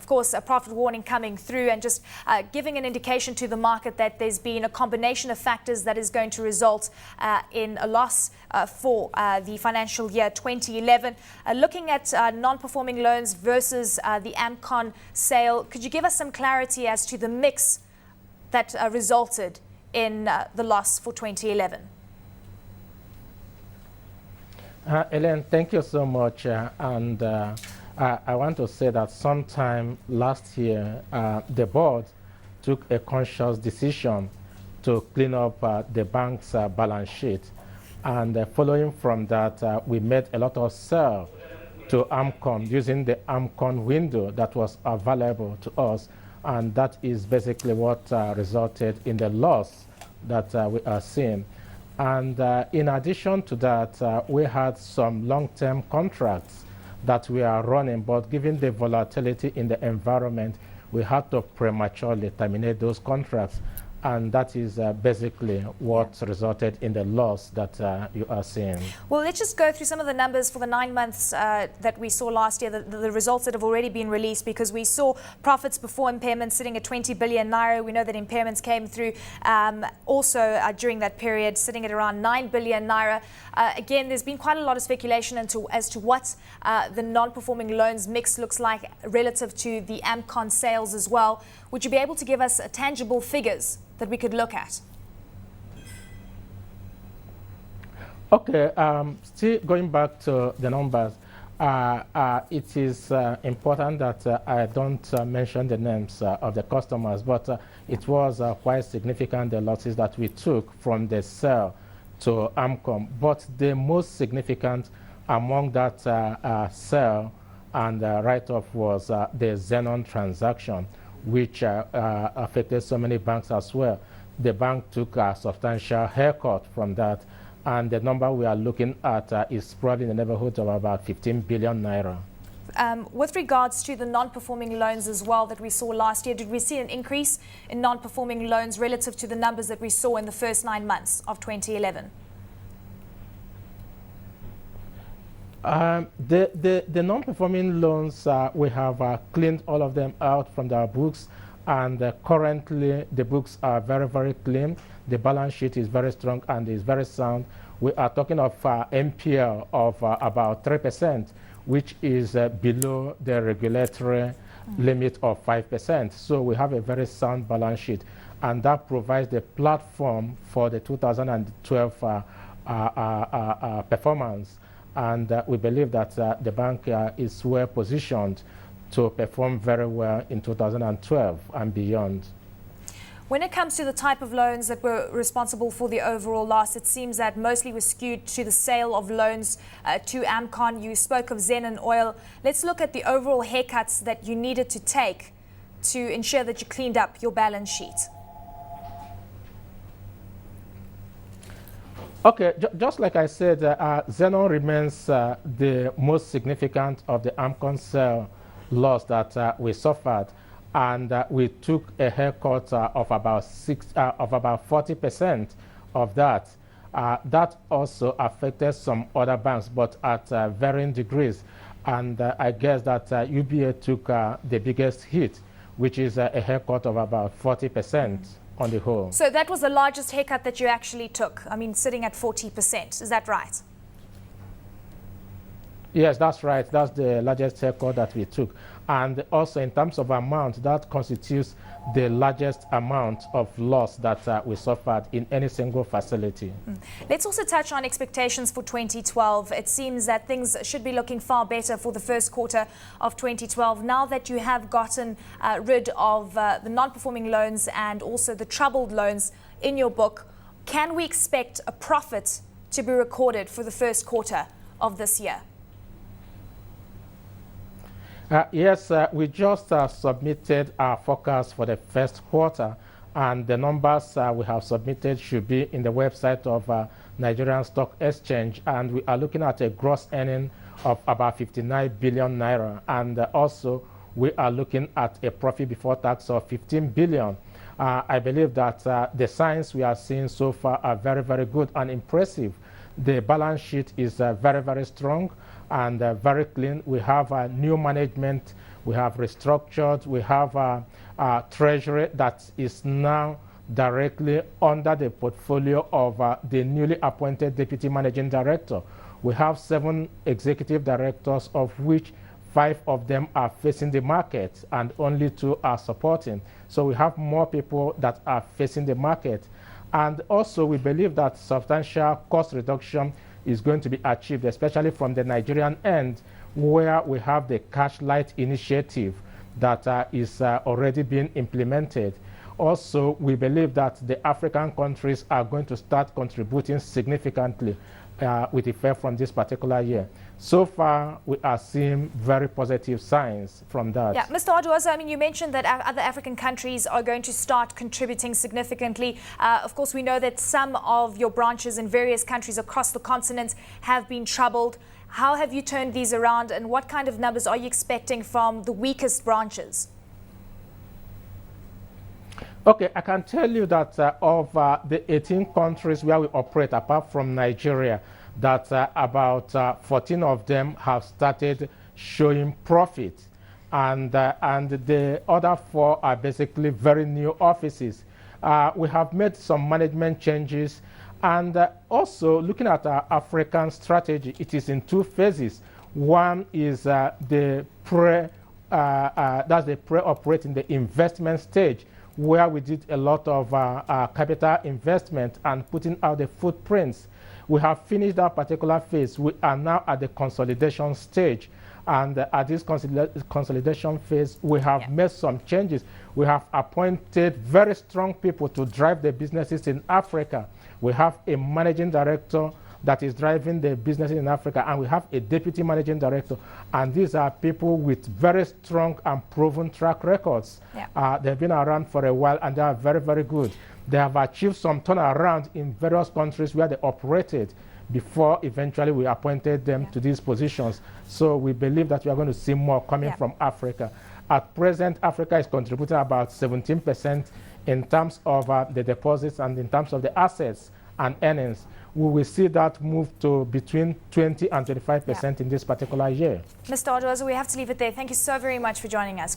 course, a profit warning coming through and just giving an indication to the market that there's been a combination of factors that is going to result in a loss for the financial year 2011. Looking at non-performing loans versus the AMCON sale, could you give us some clarity as to the mix that resulted in the loss for 2011? Eleni, thank you so much. I want to say that sometime last year, the board took a conscious decision to clean up the bank's balance sheet. And following from that, we made a lot of sale to AMCON using the AMCON window that was available to us. And that is basically what resulted in the loss that we are seeing. And in addition to that, we had some long-term contracts that we are running, but given the volatility in the environment, we had to prematurely terminate those contracts. And that is basically what resulted in the loss that you are seeing. Well, let's just go through some of the numbers for the 9 months that we saw last year, the results that have already been released, because we saw profits before impairments sitting at 20 billion naira. We know that impairments came through also during that period, sitting at around 9 billion naira. Again, there's been quite a lot of speculation as to what the non-performing loans mix looks like relative to the AMCON sales as well. Would you be able to give us tangible figures that we could look at? Okay, still going back to the numbers, it is important that I don't mention the names of the customers, but it was quite significant, the losses that we took from the sale to AMCON. But the most significant among that sale and write-off was the Xenon transaction, which affected so many banks as well. The bank took a substantial haircut from that, and the number we are looking at is probably in the neighborhood of about 15 billion naira. With regards to the non-performing loans as well that we saw last year, did we see an increase in non-performing loans relative to the numbers that we saw in the first 9 months of 2011? The non-performing loans, we have cleaned all of them out from our books, and currently the books are very, very clean. The balance sheet is very strong and is very sound. We are talking of NPL of about 3%, which is below the regulatory limit of 5%. So we have a very sound balance sheet, and that provides the platform for the 2012 performance. And we believe that the bank is well positioned to perform very well in 2012 and beyond. When it comes to the type of loans that were responsible for the overall loss, it seems that mostly was skewed to the sale of loans to AMCON. You spoke of Xenon Oil. Let's look at the overall haircuts that you needed to take to ensure that you cleaned up your balance sheet. Okay, just like I said, Xenon remains the most significant of the AMCON sale loss that we suffered, and we took a haircut of about 40% of that. That also affected some other banks, but at varying degrees. And I guess that UBA took the biggest hit, which is a haircut of about 40%. On the whole. So that was the largest haircut that you actually took, I mean, sitting at 40%, is that right? Yes, that's right. That's the largest haircut that we took. And also in terms of amount, that constitutes the largest amount of loss that we suffered in any single facility. Let's also touch on expectations for 2012. It seems that things should be looking far better for the first quarter of 2012. Now that you have gotten rid of the non-performing loans and also the troubled loans in your book, can we expect a profit to be recorded for the first quarter of this year? Yes, we just submitted our forecast for the first quarter, and the numbers we have submitted should be in the website of Nigerian Stock Exchange, and we are looking at a gross earning of about 59 billion naira, and also we are looking at a profit before tax of 15 billion. I believe that the signs we are seeing so far are very, very good and impressive. The balance sheet is very, very strong and very clean. We have a new management we have restructured, we have treasury that is now directly under the portfolio of the newly appointed Deputy Managing Director. We have 7 executive directors, of which 5 of them are facing the market and only 2 are supporting. So we have more people that are facing the market. And also we believe that substantial cost reduction is going to be achieved, especially from the Nigerian end, where we have the Cash Light initiative that is already being implemented. Also, we believe that the African countries are going to start contributing significantly with effect from this particular year. So far, we are seeing very positive signs from that. Yeah, Mr. Oduoza, I mean, you mentioned that other African countries are going to start contributing significantly. Of course, we know that some of your branches in various countries across the continent have been troubled. How have you turned these around, and what kind of numbers are you expecting from the weakest branches? Okay, I can tell you that of the 18 countries where we operate, apart from Nigeria, that about 14 of them have started showing profit. And the other 4 are basically very new offices. We have made some management changes. And also, looking at our African strategy, it is in 2 phases. One is that's the pre-operating, the investment stage, where we did a lot of capital investment and putting out the footprints. We have finished that particular phase. We are now at the consolidation stage. And at this consolidation phase, we have made some changes. We have appointed very strong people to drive the businesses in Africa. We have a managing director that is driving the business in Africa, and we have a deputy managing director. And these are people with very strong and proven track records. They've been around for a while, and they are very, very good. They have achieved some turnaround in various countries where they operated before eventually we appointed them to these positions. So we believe that we are going to see more coming from Africa. At present, Africa is contributing about 17% in terms of the deposits and in terms of the assets and earnings. We will see that move to between 20 and 25% in this particular year. Mr. Oduoza, we have to leave it there. Thank you so very much for joining us.